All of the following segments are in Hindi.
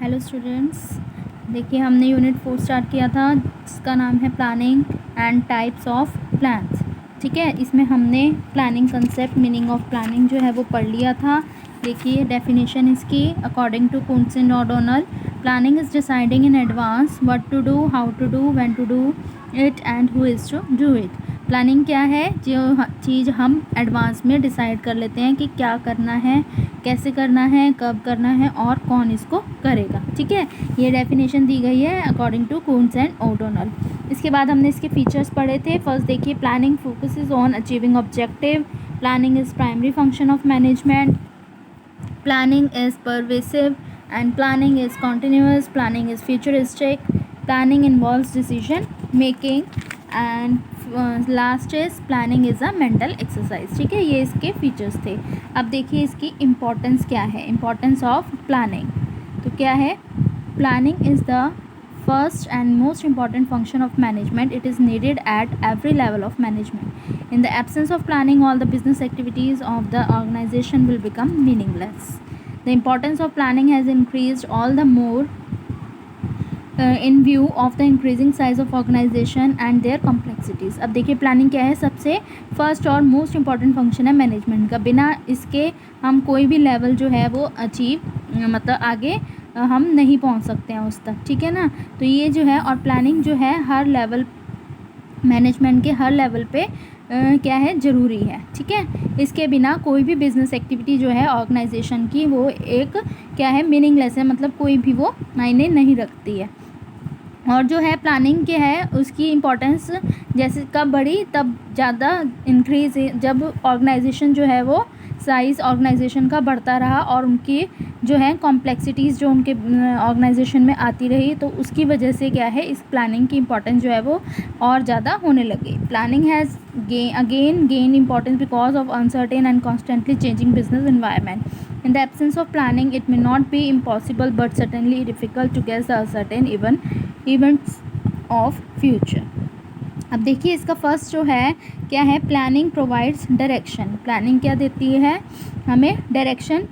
हेलो स्टूडेंट्स, देखिए हमने यूनिट 4 स्टार्ट किया था जिसका नाम है planning and types of plans. ठीक है, इसमें हमने planning concept, meaning of planning जो है वो पढ़ लिया था। देखिए डेफिनेशन इसकी, according to Koontz and O'Donnell, planning is deciding in advance what to do, how to do, when to do it and who is to do it. Planning क्या है? जो चीज़ हम एडवांस में डिसाइड कर लेते हैं कि क्या करना है, कैसे करना है, कब करना है और कौन इसको करेगा। ठीक है, ये डेफिनेशन दी गई है according to Koontz and O'Donnell. इसके बाद हमने इसके फीचर्स पढ़े थे। फर्स्ट देखिए, planning focuses on achieving objective, planning is primary function of management, planning is pervasive and planning is continuous, planning is futuristic, planning involves decision making and last is planning is a mental exercise. ठीक है, ये इसके फीचर्स थे। अब देखिए इसकी इम्पोर्टेंस क्या है, इम्पोर्टेंस ऑफ प्लानिंग। तो क्या है? Planning is the first and most important function of management. It is needed at every level of management. In the absence of planning, all the business activities of the organization will become meaningless. The importance of planning has increased all the more in view of the increasing size of organization and their complexities. अब देखिए प्लानिंग क्या है? सबसे फर्स्ट और मोस्ट इम्पॉर्टेंट फंक्शन है मैनेजमेंट का। बिना इसके हम कोई भी लेवल जो है वो अचीव मतलब आगे हम नहीं पहुंच सकते हैं उस तक। ठीक है ना, तो ये जो है, और प्लानिंग जो है हर लेवल, मैनेजमेंट के हर लेवल पे क्या है, ज़रूरी है। ठीक है, इसके बिना कोई भी बिजनेस एक्टिविटी जो है ऑर्गेनाइजेशन की वो एक क्या है, मीनिंगलेस है, मतलब कोई भी वो मायने नहीं रखती है। और जो है प्लानिंग के है उसकी इम्पोर्टेंस जैसे कब बढ़ी तब ज़्यादा इंक्रीज, जब ऑर्गेनाइजेशन जो है वो साइज़ ऑर्गेनाइजेशन का बढ़ता रहा और उनकी जो है कॉम्प्लेक्सिटीज़ जो उनके ऑर्गेनाइजेशन में आती रही, तो उसकी वजह से क्या है, इस प्लानिंग की इम्पोर्टेंस जो है वो और ज़्यादा होने लगी। Planning has gain importance because of uncertain and constantly changing business environment. In the absence of planning, it may not be impossible but certainly difficult to guess the certain events of future. अब देखिए इसका फर्स्ट जो है क्या है, प्लानिंग प्रोवाइड्स डायरेक्शन। प्लानिंग क्या देती है? हमें डायरेक्शन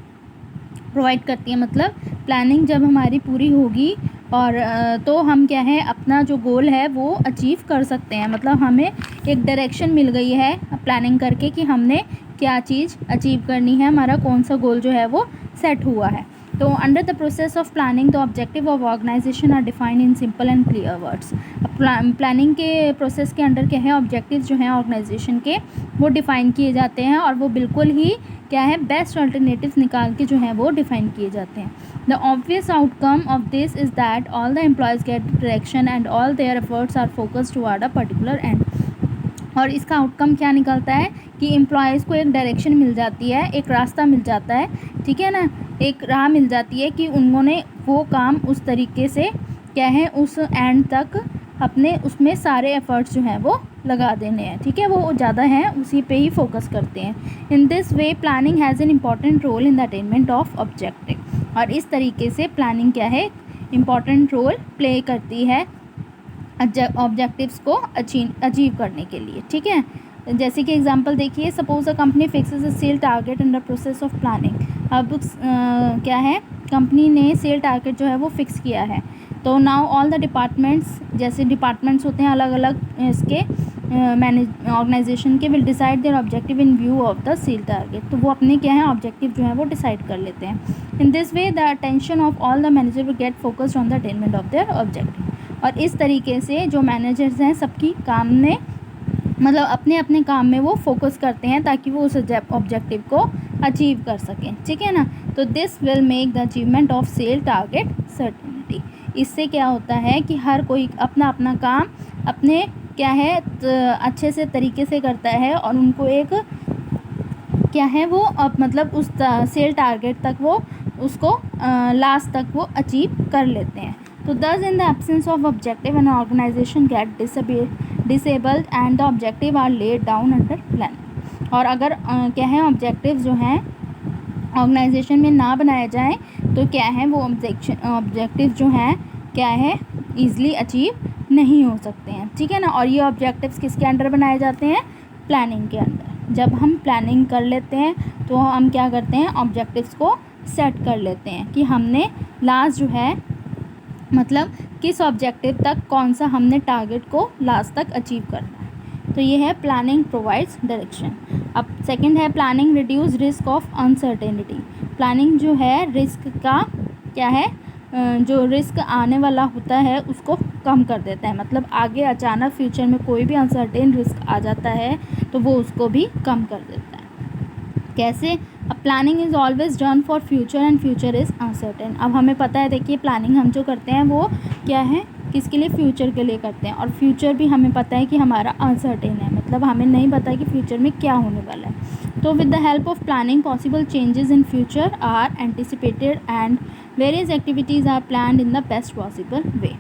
प्रोवाइड करती है। मतलब प्लानिंग जब हमारी पूरी होगी और तो हम क्या है, अपना जो गोल है वो अचीव कर सकते हैं। मतलब हमें एक डायरेक्शन मिल गई है प्लानिंग करके कि हमने क्या चीज़ अचीव करनी है, हमारा कौन सा गोल जो है वो सेट हुआ है। तो under the process of planning the objective of organisation are defined in simple and clear words. Planning के प्रोसेस के अंडर क्या है, ऑब्जेक्टिव जो हैं ऑर्गेनाइजेशन के वो डिफ़ाइन किए जाते हैं और वो बिल्कुल ही क्या है, बेस्ट अल्टरनेटिव्स निकाल के जो है वो डिफ़ाइन किए जाते हैं। The obvious outcome of this is that all the employees get direction and all their efforts are focused toward a particular end. और इसका आउटकम क्या निकलता है कि एम्प्लॉयज़ को एक डायरेक्शन मिल जाती है, एक रास्ता मिल जाता है। ठीक है ना, एक राह मिल जाती है कि उन्होंने वो काम उस तरीके से क्या है, उस एंड तक अपने उसमें सारे एफर्ट्स जो हैं वो लगा देने हैं। ठीक है, वो ज़्यादा हैं उसी पे ही फोकस करते हैं। In this way planning has an important role in the attainment of objective. और इस तरीके से प्लानिंग क्या है, इम्पॉर्टेंट रोल प्ले करती है ऑब्जेक्टिव्स को अचीव करने के लिए। ठीक है, जैसे कि एग्जांपल देखिए, suppose a company fixes a sale target under process of planning. अब क्या है, कंपनी ने सेल टारगेट जो है वो फिक्स किया है, तो नाउ ऑल द डिपार्टमेंट्स, जैसे डिपार्टमेंट्स होते हैं अलग अलग इसके मैनेज ऑर्गेनाइजेशन के, will decide their objective in view of the sale target. तो वो अपने क्या है ऑब्जेक्टिव जो है वो डिसाइड कर लेते हैं। In this way the attention of all the manager will get focused on the attainment of their objective. और इस तरीके से जो मैनेजर्स हैं सबकी काम में मतलब अपने अपने काम में वो फोकस करते हैं ताकि वो उस ऑब्जेक्टिव को अचीव कर सकें। ठीक है ना, तो this will make the achievement of sale target certainty. इससे क्या होता है कि हर कोई अपना अपना काम अपने क्या है अच्छे से तरीके से करता है और उनको एक क्या है वो मतलब उस सेल टारगेट तक वो उसको लास्ट तक वो अचीव कर लेते हैं। तो thus in the absence of objective an organization get disabled and the objective are laid down under plan। और अगर क्या है ऑब्जेक्टिव जो हैं ऑर्गेनाइजेशन में ना बनाए जाएं तो क्या है वो ऑब्जेक्टिव जो हैं क्या है ईज़िली अचीव नहीं हो सकते हैं। ठीक है ना, और ये ऑब्जेक्टिव्स किसके अंडर बनाए जाते हैं? प्लानिंग के अंडर। जब हम प्लानिंग कर लेते हैं तो हम क्या करते हैं, ऑब्जेक्टिव्स को सेट कर लेते हैं कि हमने लास्ट जो है मतलब किस ऑब्जेक्टिव तक कौन सा हमने टारगेट को लास्ट तक अचीव करना है। तो ये है प्लानिंग प्रोवाइड्स डायरेक्शन। अब सेकंड है planning reduce risk of uncertainty. Planning जो है रिस्क का क्या है, जो रिस्क आने वाला होता है उसको कम कर देता है। मतलब आगे अचानक फ्यूचर में कोई भी अनसर्टेन रिस्क आ जाता है तो वो उसको भी कम कर देता है। कैसे? अब planning is always done for future and future is uncertain. अब हमें पता है, देखिए प्लानिंग हम जो करते हैं वो क्या है, किसके लिए? फ्यूचर के लिए करते हैं। और फ्यूचर भी हमें पता है कि हमारा अनसर्टेन है, मतलब हमें नहीं पता है कि फ्यूचर में क्या होने वाला है। तो with the help of planning possible changes in future are anticipated and various activities are planned in the best possible way.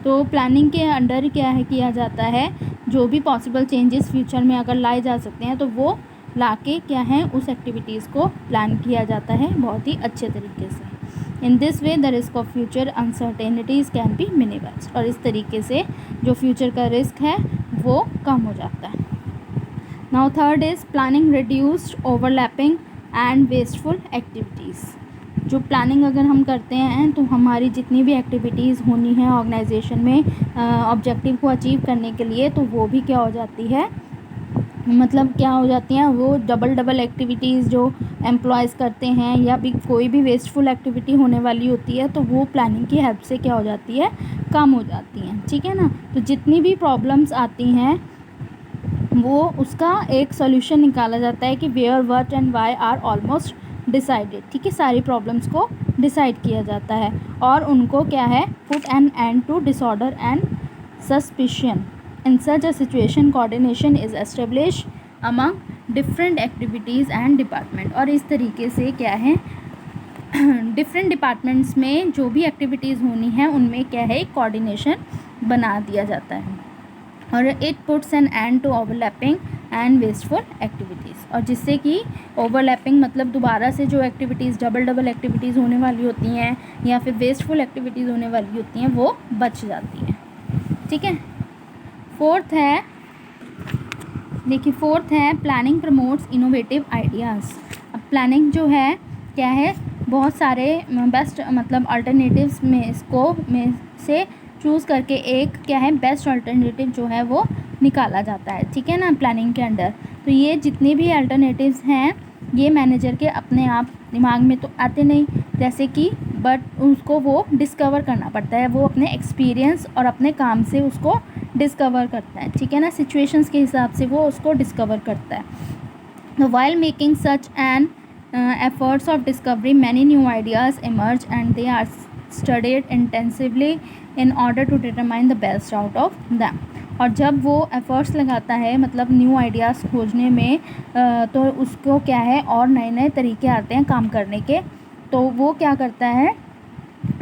तो प्लानिंग के अंडर क्या है किया जाता है, जो भी पॉसिबल चेंजेस फ्यूचर में अगर लाए जा सकते हैं तो वो लाके क्या है उस एक्टिविटीज़ को प्लान किया जाता है बहुत ही अच्छे तरीके से। इन this way the risk of future uncertainties can be minimised. और इस तरीके से जो फ्यूचर का रिस्क है वो कम हो जाता है। Now third is planning reduced overlapping and wasteful activities. जो प्लानिंग अगर हम करते हैं तो हमारी जितनी भी एक्टिविटीज़ होनी है ऑर्गेनाइजेशन में ऑब्जेक्टिव को अचीव करने के लिए, तो वो भी क्या हो जाती है, मतलब क्या हो जाती हैं, वो डबल एक्टिविटीज़ जो एम्प्लॉयज़ करते हैं या भी कोई भी वेस्टफुल एक्टिविटी होने वाली होती है तो वो प्लानिंग की हेल्प से क्या हो जाती है, कम हो जाती हैं। ठीक है ना। तो जितनी भी प्रॉब्लम्स आती हैं वो उसका एक सॉल्यूशन निकाला जाता है कि where what and why are almost decided. ठीक है, सारी प्रॉब्लम्स को डिसाइड किया जाता है और उनको क्या है, put an end to disorder and suspicion. In such a situation, coordination is established among different activities and department। और इस तरीके से क्या है डिफरेंट डिपार्टमेंट्स में जो भी एक्टिविटीज़ होनी है उनमें क्या है कोऑर्डिनेशन बना दिया जाता है। और it puts an end to overlapping and wasteful activities. और जिससे कि ओवरलैपिंग मतलब दोबारा से जो एक्टिविटीज़ डबल एक्टिविटीज़ होने वाली होती हैं या फिर वेस्टफुल एक्टिविटीज़ होने वाली होती हैं वो बच जाती हैं। ठीक है। फोर्थ है, देखिए फोर्थ है प्लानिंग प्रमोट्स इनोवेटिव आइडियाज़। अब प्लानिंग जो है क्या है, बहुत सारे बेस्ट मतलब अल्टरनेटिव्स में से चूज़ करके एक क्या है बेस्ट अल्टरनेटिव जो है वो निकाला जाता है। ठीक है ना, प्लानिंग के अंडर। तो ये जितने भी अल्टरनेटिव्स हैं ये मैनेजर के अपने आप दिमाग में तो आते नहीं, जैसे कि बट उसको वो डिस्कवर करना पड़ता है, वो अपने एक्सपीरियंस और अपने काम से उसको डिस्कवर करता है। ठीक है ना, सिचुएशंस के हिसाब से वो उसको डिस्कवर करता है। तो while making such an efforts of discovery many new ideas emerge and they are studied intensively in order to determine the best out of them। और जब वो एफ़र्ट्स लगाता है मतलब न्यू आइडियाज़ खोजने में तो उसको क्या है और नए तरीके आते हैं काम करने के, तो वो क्या करता है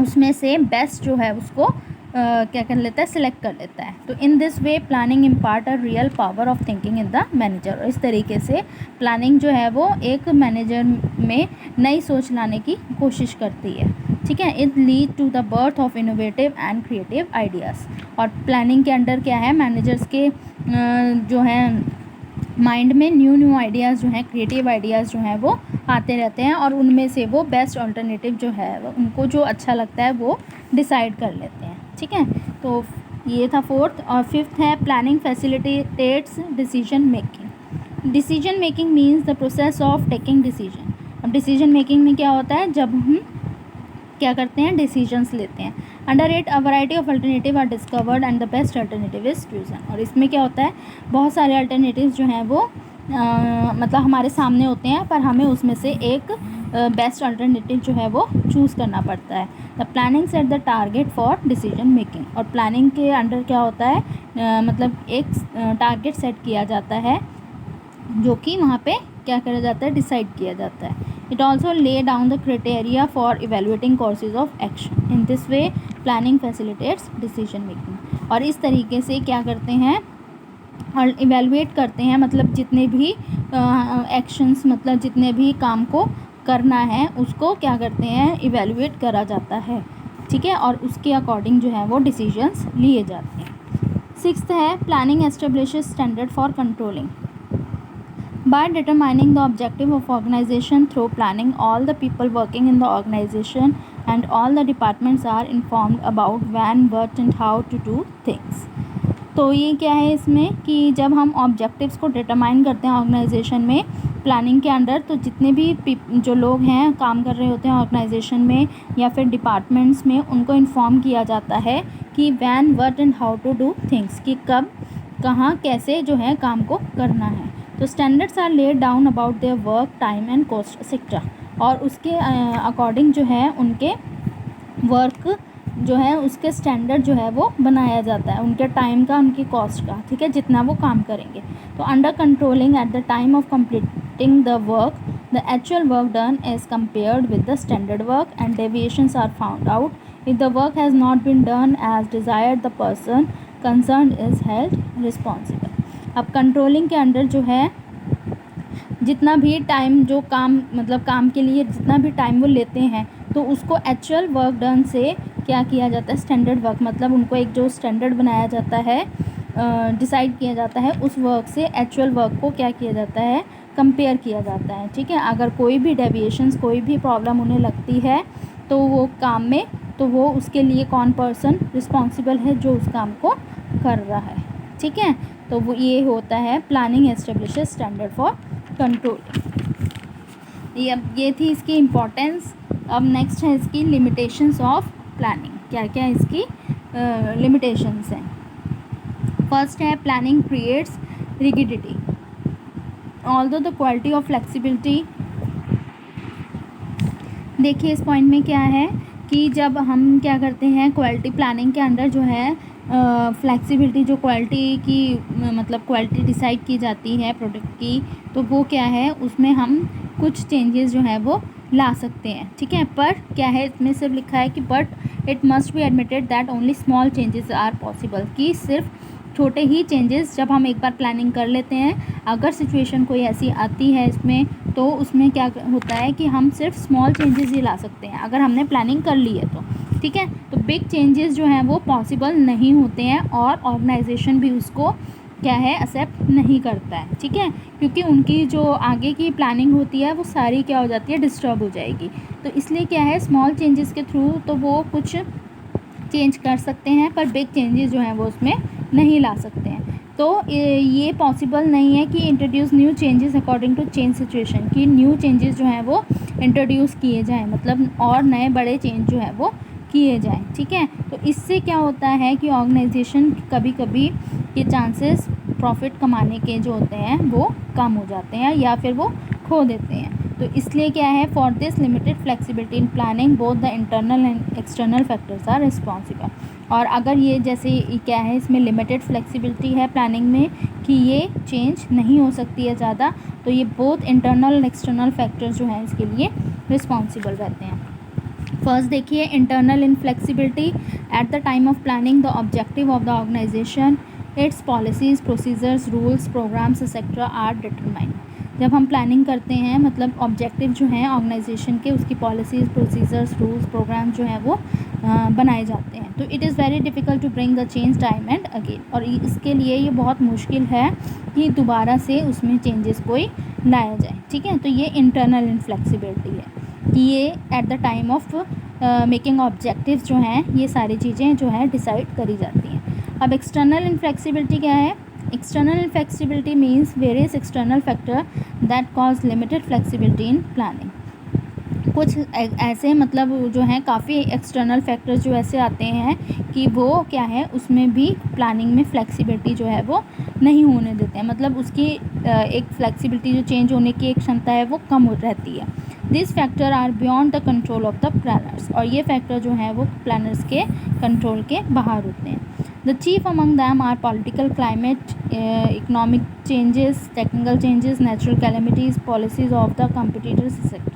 उसमें से बेस्ट जो है उसको क्या कर लेता है, सिलेक्ट कर लेता है। तो इन this way planning impart a real power of thinking in the manager. और इस तरीके से प्लानिंग जो है वो एक मैनेजर में नई सोच लाने की कोशिश करती है। ठीक है, it lead to the birth of innovative and creative ideas. और प्लानिंग के अंडर क्या है, मैनेजर्स के जो है माइंड में न्यू आइडियाज़ जो हैं, क्रिएटिव आइडियाज़ जो हैं वो आते रहते हैं और उनमें से वो बेस्ट अल्टरनेटिव जो है उनको जो अच्छा लगता है वो डिसाइड कर लेते हैं। ठीक है, तो ये था फोर्थ। और फिफ्थ है planning facilitates decision making. Decision making means the process of taking decision. अब डिसीजन मेकिंग में क्या होता है, जब हम क्या करते हैं डिसीजंस लेते हैं। Under it a variety of alternative are discovered and the best alternative is chosen. और इसमें क्या होता है, बहुत सारे अल्टरनेटिव्स जो हैं वो मतलब हमारे सामने होते हैं पर हमें उसमें से एक बेस्ट अल्टरनेटिव जो है वो चूज़ करना पड़ता है। The planning set the target for decision making. और प्लानिंग के अंडर क्या होता है मतलब एक टारगेट सेट किया जाता है जो कि वहाँ पे क्या करा जाता है, डिसाइड किया जाता है। It also lay down the criteria for evaluating courses of action. In this way planning facilitates decision making. और इस तरीके से क्या करते हैं और इवेलुएट करते हैं, मतलब जितने भी एक्शंस मतलब जितने भी काम को करना है उसको क्या करते हैं, इवेलुएट करा जाता है। ठीक है, और उसके अकॉर्डिंग जो है वो डिसीजंस लिए जाते हैं। सिक्स्थ है planning establishes standard for controlling. By determining the objective of organization through planning, all the people working in the organization and all the departments are informed about when, what and how to do things. तो ये क्या है इसमें कि जब हम ऑब्जेक्टिव्स को डिटरमाइन करते हैं ऑर्गेनाइजेशन में प्लानिंग के अंडर, तो जितने भी जो लोग हैं काम कर रहे होते हैं ऑर्गेनाइजेशन में या फिर डिपार्टमेंट्स में, उनको इन्फॉर्म किया जाता है कि when, what and how to do things, कि कब, कहाँ, कैसे जो है काम को करना है. तो standards are laid down about their work, time and cost etcetera. और उसके अकॉर्डिंग जो है उनके वर्क जो है उसके स्टैंडर्ड जो है वो बनाया जाता है, उनके टाइम का, उनकी कॉस्ट का, ठीक है, जितना वो काम करेंगे. तो under controlling at the time of completing the work the actual work done as compared with the standard work and deviations are found out. If the work has not been done as desired the person concern is held responsible. अब कंट्रोलिंग के अंडर जो है जितना भी टाइम जो काम मतलब काम के लिए जितना भी टाइम वो लेते हैं, तो उसको एक्चुअल वर्क डन से क्या किया जाता है, स्टैंडर्ड वर्क, मतलब उनको एक जो स्टैंडर्ड बनाया जाता है, डिसाइड किया जाता है, उस वर्क से एक्चुअल वर्क को क्या किया जाता है, कंपेयर किया जाता है. ठीक है, अगर कोई भी डेविएशंस, कोई भी प्रॉब्लम उन्हें लगती है तो वो काम में, तो वो उसके लिए कौन पर्सन रिस्पॉन्सिबल है, जो उस काम को कर रहा है. ठीक है, तो वो ये होता है planning establishes standard for control. ये थी इसकी इम्पोर्टेंस. अब नेक्स्ट है इसकी लिमिटेशंस ऑफ प्लानिंग. क्या क्या इसकी लिमिटेशंस हैं. फर्स्ट है planning creates rigidity. Although the quality of flexibility. देखिए इस पॉइंट में क्या है कि जब हम क्या करते हैं क्वालिटी प्लानिंग के अंडर जो है फ्लेक्सिबिलिटी, जो क्वालिटी की मतलब क्वालिटी डिसाइड की जाती है प्रोडक्ट की, तो वो क्या है उसमें हम कुछ चेंजेस जो है वो ला सकते हैं. ठीक है, पर क्या है इसमें सिर्फ लिखा है कि but it must be admitted that only small changes are possible, कि सिर्फ छोटे ही चेंजेस जब हम एक बार प्लानिंग कर लेते हैं, अगर सिचुएशन कोई ऐसी आती है इसमें, तो उसमें क्या होता है कि हम सिर्फ स्मॉल चेंजेस ही ला सकते हैं अगर हमने प्लानिंग कर ली है तो. ठीक है, तो बिग चेंजेस जो हैं वो पॉसिबल नहीं होते हैं और ऑर्गेनाइजेशन भी उसको क्या है एक्सेप्ट नहीं करता है. ठीक है, क्योंकि उनकी जो आगे की प्लानिंग होती है वो सारी क्या हो जाती है, डिस्टर्ब हो जाएगी. तो इसलिए क्या है स्मॉल चेंजेस के थ्रू तो वो कुछ चेंज कर सकते हैं, पर बिग चेंजेस जो हैं वो उसमें नहीं ला सकते हैं. तो ये पॉसिबल नहीं है कि introduce new changes according to change situation, कि न्यू चेंजेस जो हैं वो इंट्रोड्यूस किए जाएँ, मतलब और नए बड़े चेंज जो है वो किए जाएँ. ठीक है, तो इससे क्या होता है कि ऑर्गेनाइजेशन कभी कभी के चांसेस प्रॉफिट कमाने के जो होते हैं वो कम हो जाते हैं या फिर वो खो देते हैं. तो इसलिए क्या है for this limited flexibility in planning both the internal and external factors are responsible. और अगर ये जैसे क्या है इसमें लिमिटेड फ्लेक्सिबिलिटी है प्लानिंग में कि ये चेंज नहीं हो सकती है ज़्यादा, तो ये both internal and external factors जो हैं इसके लिए रिस्पॉन्सिबल रहते हैं. फर्स्ट देखिए internal inflexibility. At the time of planning the objective of the organisation, its policies, procedures, rules, programmes etcetera are determined. जब हम प्लानिंग करते हैं मतलब ऑब्जेक्टिव जो हैं ऑर्गेनाइजेशन के, उसकी पॉलिसीज़, प्रोसीजर्स, रूल्स, प्रोग्राम जो हैं वो बनाए जाते हैं. तो it is very difficult to bring the change time and again. और इसके लिए ये बहुत मुश्किल है कि दोबारा से उसमें चेंजेस कोई लाया जाए. ठीक है, तो ये इंटरनल इनफ्लेक्सिबिलिटी है कि ये eight the time of making objectives जो हैं ये सारी चीज़ें जो हैं डिसाइड करी जाती हैं. अब एक्सटर्नल इनफ्लेक्सिबिलिटी क्या है. External inflexibility means various external factor that cause limited flexibility in planning. कुछ ऐसे मतलब जो हैं काफ़ी एक्सटर्नल फैक्टर्स जो ऐसे आते हैं कि वो क्या है उसमें भी प्लानिंग में फ्लेक्सिबिलिटी जो है वो नहीं होने देते हैं, मतलब उसकी एक फ्लेक्सिबिलिटी जो चेंज होने की एक क्षमता है वो कम हो रहती है. This factor are beyond the control of the planners. और ये फैक्टर जो हैं वो प्लानर्स के कंट्रोल के बाहर होते हैं. The chief among them are political climate, economic changes, technical changes, natural calamities, policies of the competitors sector.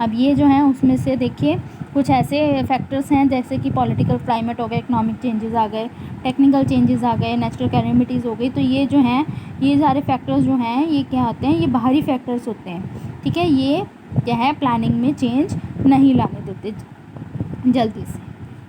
अब ये जो हैं उसमें से देखिए कुछ ऐसे फैक्टर्स हैं जैसे कि पॉलिटिकल क्लाइमेट हो गए, इकोनॉमिक चेंजेस आ गए, टेक्निकल चेंजेस आ गए, नेचुरल कैलेमिटीज़ हो गई. तो ये जो हैं ये सारे फैक्टर्स जो हैं ये क्या होते हैं, ये बाहरी फैक्टर्स होते हैं. ठीक है, ये क्या है प्लानिंग में चेंज नहीं लाने देते जल्दी से.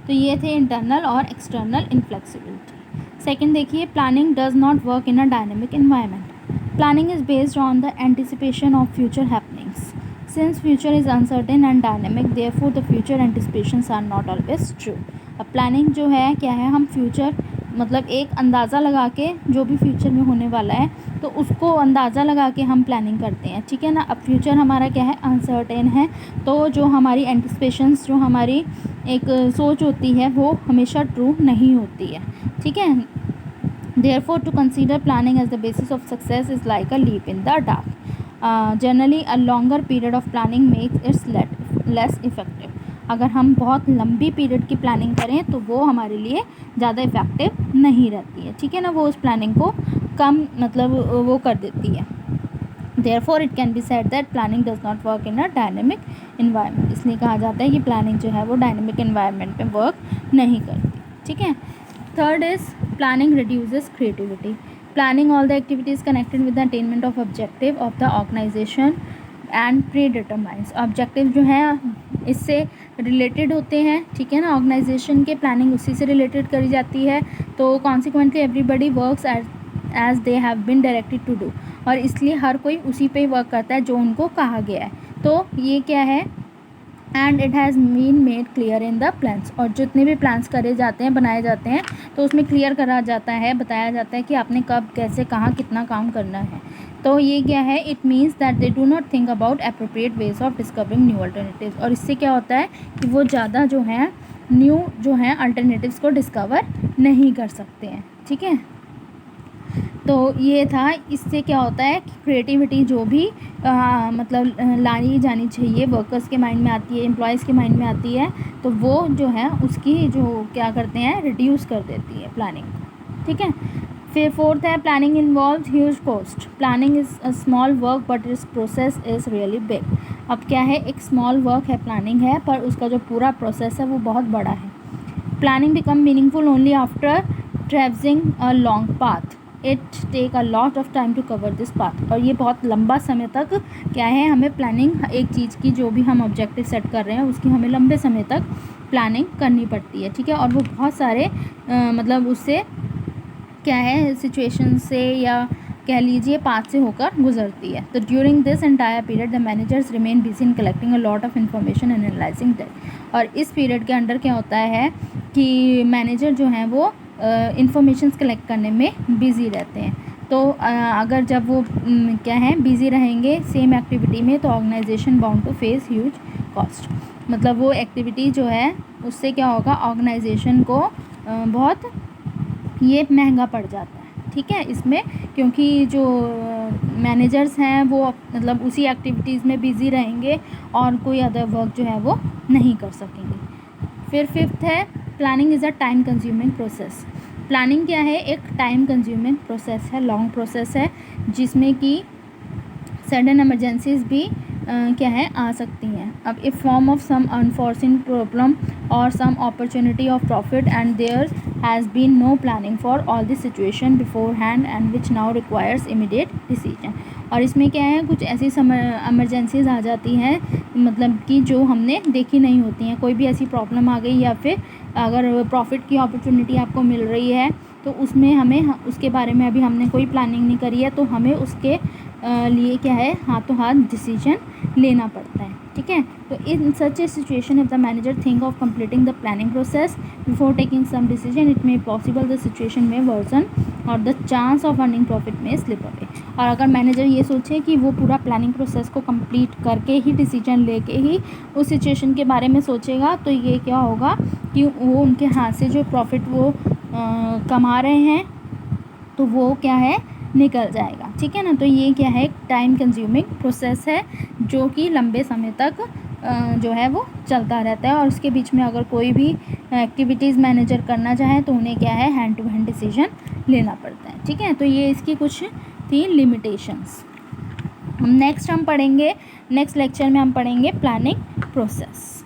तो ये थे इंटरनल और एक्सटर्नल इनफ्लेक्सिबिलिटी. सेकंड देखिए planning does not work in a dynamic environment. Planning is based on the anticipation of future happenings. Since future is uncertain and dynamic, therefore the future anticipations are not always true. अब प्लानिंग जो है क्या है, हम फ्यूचर मतलब एक अंदाज़ा लगा के जो भी फ्यूचर में होने वाला है तो उसको अंदाज़ा लगा के हम प्लानिंग करते हैं, ठीक है ना। अब फ्यूचर हमारा क्या है, अनसर्टेन है, तो जो हमारी एंटिसिपेशंस, जो हमारी एक सोच होती है वो हमेशा ट्रू नहीं होती है, ठीक है। Therefore, to consider planning as the basis of success is like a leap in the dark. Generally, a longer period of planning makes it less effective. अगर हम बहुत लंबी पीरियड की प्लानिंग करें तो वो हमारे लिए ज़्यादा इफ़ेक्टिव नहीं रहती है, ठीक है ना। वो उस प्लानिंग को कम मतलब वो कर देती है। Therefore, it can be said that planning does not work in a dynamic environment. इसलिए कहा जाता है कि प्लानिंग जो है वो डायनेमिक एनवायरनमेंट में वर्क नहीं करती, ठीक है। Third is planning reduces creativity. Planning all the activities connected with the attainment of objective of the organization and predetermines. Objective जो है इससे रिलेटेड होते हैं, ठीक है ना। ऑर्गेनाइजेशन के प्लानिंग उसी से रिलेटेड करी जाती है, तो consequently everybody works as they have been directed to do. और इसलिए हर कोई उसी पे वर्क करता है जो उनको कहा गया है। तो ये क्या है, and it has been made clear in the plans. और जितने भी प्लान्स करे जाते हैं, बनाए जाते हैं, तो उसमें क्लियर करा जाता है, बताया जाता है कि आपने कब, कैसे, कहाँ, कितना काम करना है। तो ये क्या है, it means that they do not think about appropriate ways of discovering new alternatives. और इससे क्या होता है कि वो ज़्यादा जो है न्यू जो है अल्टरनेटिव्स को डिस्कवर नहीं कर सकते हैं, ठीक है। तो ये था, इससे क्या होता है कि क्रिएटिविटी जो भी मतलब लाई जानी चाहिए वर्कर्स के माइंड में आती है, एम्प्लॉयज़ के माइंड में आती है, तो वो जो है उसकी जो क्या करते हैं, रिड्यूस कर देती है प्लानिंग, ठीक है। फिर फोर्थ है, planning involves huge cost. Planning is a small work but it's process is really big. अब क्या है, एक स्मॉल वर्क है, प्लानिंग है, पर उसका जो पूरा प्रोसेस है वो बहुत बड़ा है। Planning become meaningful only after travelling a long path. It take a lot of time to cover this path. और ये बहुत लंबा समय तक क्या है, हमें प्लानिंग एक चीज़ की, जो भी हम ऑब्जेक्टिव सेट कर रहे हैं उसकी हमें लंबे समय तक प्लानिंग करनी पड़ती है, ठीक है। और वो बहुत सारे मतलब उससे क्या है, सिचुएशन से या कह लीजिए पाथ से होकर गुजरती है। तो during this entire period the managers remain busy in collecting a lot of information and analysing that. और इस पीरियड के अंडर क्या होता है कि मैनेजर जो हैं वो इन्फॉर्मेशंस कलेक्ट करने में बिज़ी रहते हैं। तो अगर जब वो क्या है बिज़ी रहेंगे सेम एक्टिविटी में, तो organisation bound to face huge cost. मतलब वो एक्टिविटी जो है उससे क्या होगा, ऑर्गेनाइजेशन को बहुत ये महंगा पड़ जाता है, ठीक है इसमें, क्योंकि जो मैनेजर्स हैं वो मतलब उसी एक्टिविटीज़ में बिज़ी रहेंगे और कोई अदर वर्क जो है वो नहीं कर सकेंगे। फिर फिफ्थ है, planning is a time consuming process. Planning क्या है, एक टाइम कंज्यूमिंग प्रोसेस है, लॉन्ग प्रोसेस है, जिसमें कि सडन इमरजेंसीज भी क्या है आ सकती हैं। अब if form of some unforeseen problem और some opportunity of profit and there has been no planning for all this situation beforehand and which now requires immediate decision. और इसमें क्या है, कुछ ऐसी इमरजेंसीज आ जाती हैं मतलब कि जो हमने देखी नहीं होती हैं। कोई भी ऐसी प्रॉब्लम आ गई या फिर अगर प्रॉफिट की अपॉर्चुनिटी आपको मिल रही है तो उसमें हमें उसके बारे में अभी हमने कोई प्लानिंग नहीं करी है, तो हमें उसके लिए क्या है, हाथों हाथ डिसीजन लेना पड़ता है, ठीक है। तो in such a situation if the manager think of completing the planning process before taking some decision it may possible the situation may worsen और the chance of earning profit may slip away. और अगर मैनेजर ये सोचे कि वो पूरा प्लानिंग प्रोसेस को कंप्लीट करके ही डिसीजन लेके ही उस सिचुएशन के बारे में सोचेगा, तो ये क्या होगा कि वो उनके हाथ से जो प्रॉफिट वो कमा रहे हैं तो वो क्या है निकल जाएगा, ठीक है ना। तो ये क्या है, टाइम कंज्यूमिंग प्रोसेस है जो कि लंबे समय तक जो है वो चलता रहता है। और उसके बीच में अगर कोई भी एक्टिविटीज़ मैनेजर करना चाहे तो उन्हें क्या है, हैंड टू हैंड डिसीजन लेना पड़ता है, ठीक है। तो ये इसकी कुछ थी लिमिटेशंस। नेक्स्ट लेक्चर में हम पढ़ेंगे प्लानिंग प्रोसेस।